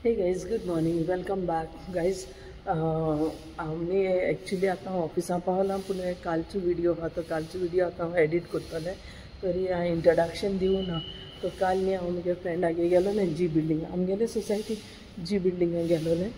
हे guys good morning welcome back guys आम्ही actually आता ऑफिसा पावला पूण कालचो व्हिडिओ हा तो कालचो व्हिडिओ आता एडिट करतले तरी हांवें इंट्रोडक्शन दिवं ना तो काल न्ही हांव म्हज्या फ्रेंडागे गेलोले जी बिल्डिंग आमगेले सोसायटी जी बिल्डिंगाक गेलोले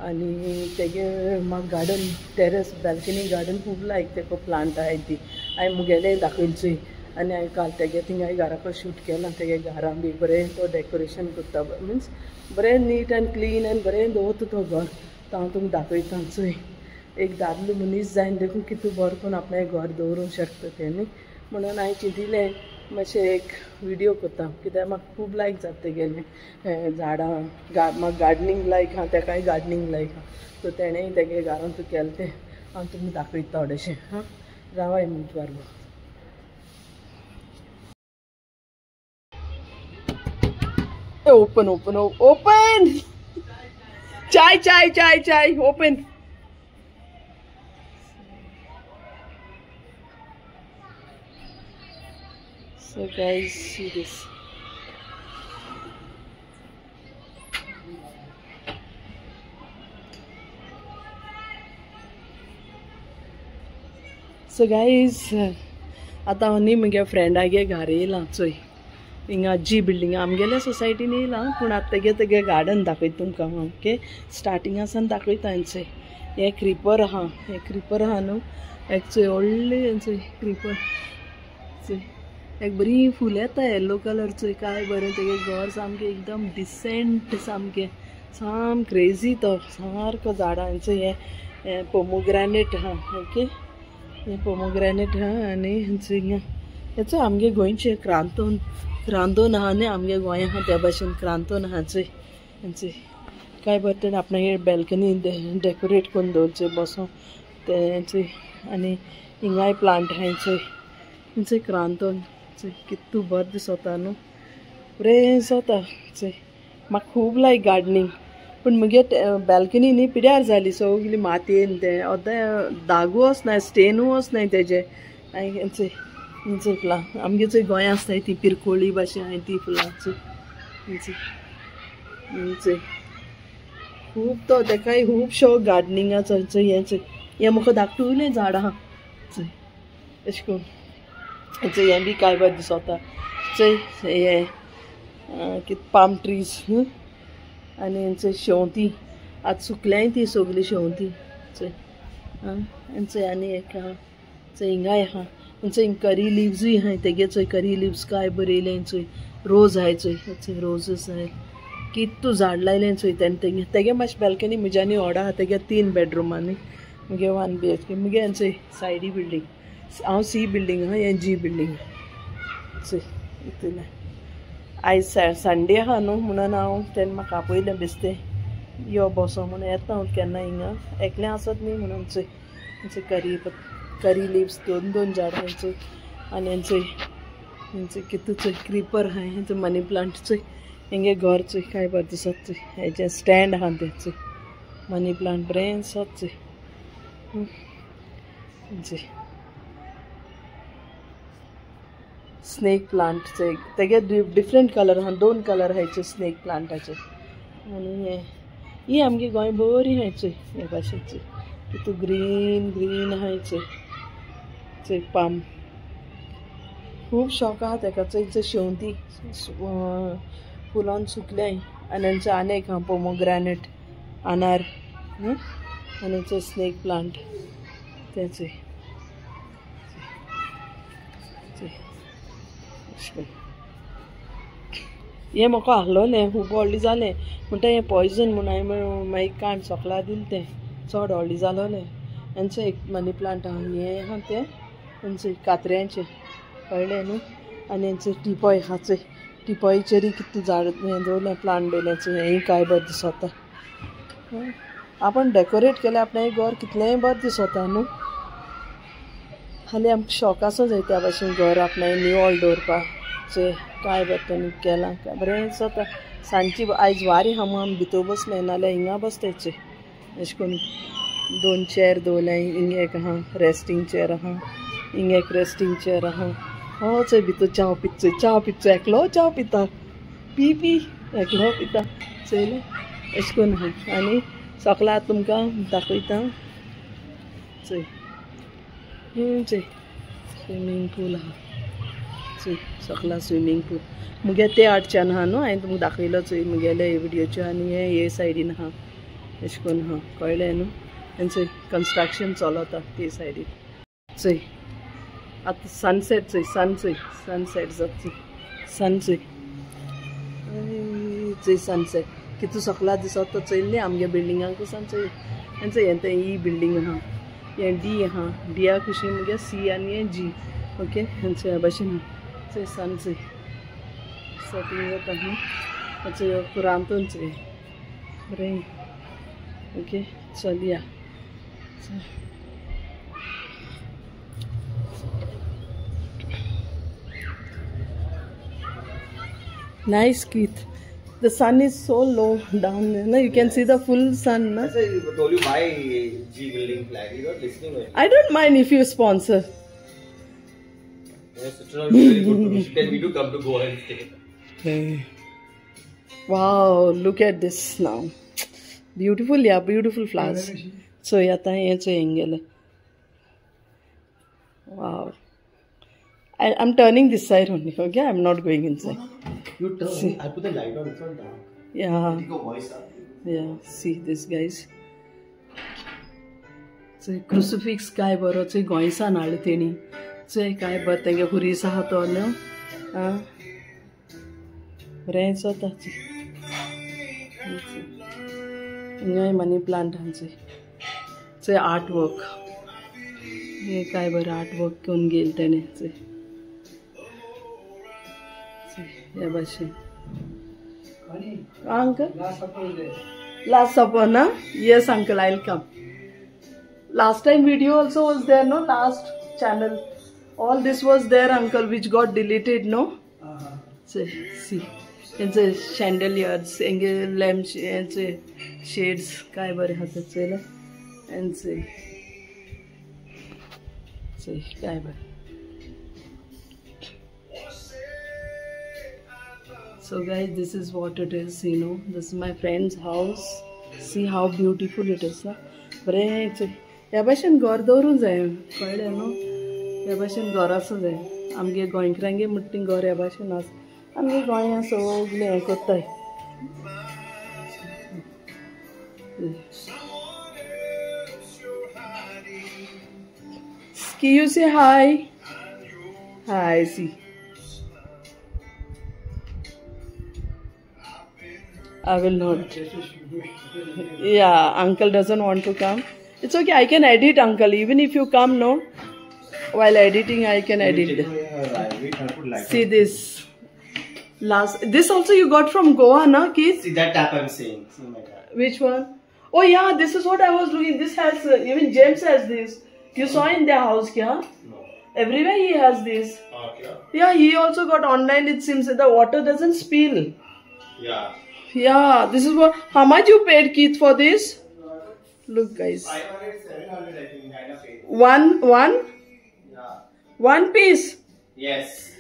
आनी तेगे म्हाका गार्डन टेरस बॅल्कनी गार्डन खूब लायक तेका प्लांट आहाय ती हांवें मुगेलेय दाखयलचोय आनी हांवें काल तेगे थिंगा घराको शूट केला तेगे घरान बी बरें तो डेकोरेशन करता मिन्स बरें नीट एंड क्लीन एंड बरें दवरता तो घर तो हांव तुमकां दाखयता चोय एक दादलो मनीस जायन देखून कितू बरें करून आपणें घर दवरूंक शकता तें न्ही म्हणून हांवें चिंतिल्लें मातशें एक व्हिडिओ करता कित्याक म्हाका खूब लायक जाता तेगेलें झाडां म्हाका गार्डनींग लायक आहा तेकाय गार्डनींग लायक आहा सो तेणेंय तेगे घरान तूं केलें तें हांव तुमकां दाखयता थोडेशें हां रावा एक मिनट बारबो open chai open. So guys, see this. So guys, आता हांव न्ही म्हज्या फ्रेंडागे घरा येयलां चोय हिंगा जी बिल्डिंग आमगेल्या सोसायटीन येयलां पूण आतां तेगे गार्डन दाखयता तुमकां हांव ओके स्टार्टिंगासान दाखयता हांचें हें क्रिपर आहा न्हू एक चोय व्हडलें चोय क्रिपर चोय एक बरी फूल येता येल्लो कलर चोय काय बरें तेगे घर सामकें एकदम डिसेंट सामकें साम क्रेजी तो सारको झाडांचो हें पोमोग्रेनेट आहा ओके हें पोमोग्रेनेट आहा आनी हिंगा हेचो आमगे गोंयचे क्रांतोन आहा न्ही आमगे गोंया आहा त्या भाशेन क्रांतोन आहा चोय काय बरें आपणा हे बॅल्कनी डेकोरेट करून दवरचें बसों तें आनी हिंगाय प्लांट आहाय चोय क्रांतोन चोय कितू बरें दिसोता न्हू बरें दिसोता चोय म्हाका खूब लायक गार्डनींग पूण मुगे बॅल्कनी न्ही पिड्यार जाली सगली मातयेन तें अर्दें दागू वचनाय स्टेनू वचनाय तेजें हांवें चोय फुलां आमगे चोय गोंया आसताय ती पिरकोळी भाशेन हांवें ती फुलां चोय खूब तो तेकाय खूब शौक गार्डनिंगाचो हें म्हाका धाकटुलें झाड आहा चोय अशें करून चोय हें बी काय बरें दिसोता चोय हें कितें पाम ट्रीज आनी चोय शेवतीं आतां सुकल्याय ती सगलीं शेवतीं चोय आनी चोय आनी एक आहा चोय हिंगाय आहा चोय करी लिव्सूय आहाय तेगे चोय करी लिव्स काय बरें येयलें चोय रोज आहाय चोय रोजीस आहाय कितू झाड लायलें चोय तेगे मातशें बॅल्कनी म्हज्यानी व्हड आहा तेगे 3 बेडरुमांनी मुगे 1 BHK मुगे चोय सायडी बिल्डींग हांव सी बिल्डींग आहा हें जी बिल्डींग चोय इतलें आयज संडे आहा न्हू म्हणून हांव तेन्ना म्हाका आपयलें बेश्टें यो बसो म्हणून येता हांव केन्ना हिंगा एकलें आसत न्ही म्हणून चोय करी लिव्स 2 झाडां हाय चोय आनी हेंचोय कितू चोय क्रिपर आहाय हेंचो मनी प्लांट चोय हेंगे घर चोय काय बरें दिसत चोय हेजें स्टँड आहा तें चोय मनी प्लांट बरें दिसत चोय स्नेक प्लांट चोय तेगे डिफरंट कलर आहा 2 कलर आहाय स्नेक प्लांटाचे आनी ही आमगे गोंय बरी आहाय चोय हे भाशेन चोय कितू ग्रीन आहाय चोय पाम खूब शौक आहा तेका चोय शेवतीं फुलान सुकल्याय आनी हेंचो आनेक आहा पोमोग्रेनेट अनार आनी चोय स्नेक प्लांट तें चोय हें म्हाका आहलोलें खूब व्हडलें जालें म्हणटा हें पॉयजन म्हूण हांवें मागीर काण सोकला दिलें तें चड व्हडलें जालोलें हेंचो एक मनी प्लांट आहा हें आहा तें हेंचो कात्र्यांचें कळ्ळें न्हू आनी हेंचो टिपॉय आहा चोय टिपॉयचेरूय कितू झाड हें दवरलें प्लांट दवरलें चोय हेंय काय बरें दिसोता आपण डेकोरेट केल्यार आपणें घर कितलेंय बरें दिसोता न्हू हालीं आमकां शौक आसा जाय त्या भाशेन घर आपणें निवळ दवरपाक चोय काय बरें केलां काय बरें दिसोता सांजची आयज वारी आहा म्हणून आमी भितर बसलें नाल्यार हिंगा बसताय चोय अशें करून 2 चेर दवरल्याय हिंगा एक आहा रेस्टींग चेर आहा हिंगा एक रेस्टींग चेर आहा हो चोय भितर चाव पिता एकलो चाव पिता पी एकलो पिता चोयलें अशें करून आहा आनी सगळा तुमकां दाखयता चोय चोय स्विमींग पूल आहा चोय सगळा स्विमींग पूल मुगे ते आडच्यान आहा न्हू हांवें तुमकां दाखयलो चोय मुगेले व्हिडियोचे आनी हे सायडीन आहा अशें करून आहा कळ्ळें न्हू आनी चोय कन्स्ट्रक्शन चलता ते सायडीन चोय आतां सनसेट चोय सनसेट जाता सन चोय चोय सनसेट कितू सगळा दिसता तो चोयल्ली आमगे बिल्डिंगांक सान चोय आनी चोय हें ही बिल्डींग आहा हें डी आहा डिया कशी मुगे सी आनी हें जी ओके आनी चोय हे भाशेन चोय सन चोय सेटिंग जाता न्हू चोय रांदून चोय बरें ओके चलया Nice, Keith. The sun is so low down there. No, you can see the full sun. No? I told you buy G building flag. You're not listening. I don't mind if you sponsor. Yes, it's not very good to me. Tell me to come to Goa and stay. Hey. Wow, look at this now. Beautiful, yeah, beautiful flowers. So, yata yeche engel. Wow. I'm turning this side only, okay? I'm not going inside. You turn. See. I put the light on. It's not dark. Yeah. Take a voice up. Yeah. See this, guys. So crucifix काय बरो चोय गोंयसान हाडलो तेणी चोय काय बरें तेंगे हुरीस आहा तो न्हू आं बरें जाता हिंगाय मनी प्लांट आहा चोय आर्ट वर्क हे काय बरें आर्ट वर्क करून गेल तेणें चोय या भाशेन uncle last supper na yes uncle I'll come last time video also was there no last channel all this was there uncle which got deleted no so see it's a chandeliers enge lamp and shades kai bare hatat chela and see kai bare. So guys, this is what it is, you know. This is my friend's house. See how beautiful it is, na? Bरेच ह्या भाशेन घर दवरूंक जाय कळ्ळें न्हू ह्या भाशेन घर आसूं जाय आमगे गोंयकारांगे म्हणटा घर ह्या भाशेन आसा आमगे गोंयां सगळें हें कोत्ताय Can you say hi? Hi, see. I will not. Yeah, uncle doesn't want to come. It's okay, I can edit, uncle. Even if you come, no? While editing, I can edit. See this. This also you got from Goa, na, Keith? See that tap I'm saying. See my tap. Which one? Oh yeah, this is what I was looking. This has, even James has this. You saw in their house, kya? No. Everywhere he has this. Okay. Yeah, he also got online, it seems that the water doesn't spill. Yeah. Yeah, this is what. How much you paid, Keith, for this? Look, guys. 500, 700, I think. One? Yeah. One piece? Yes.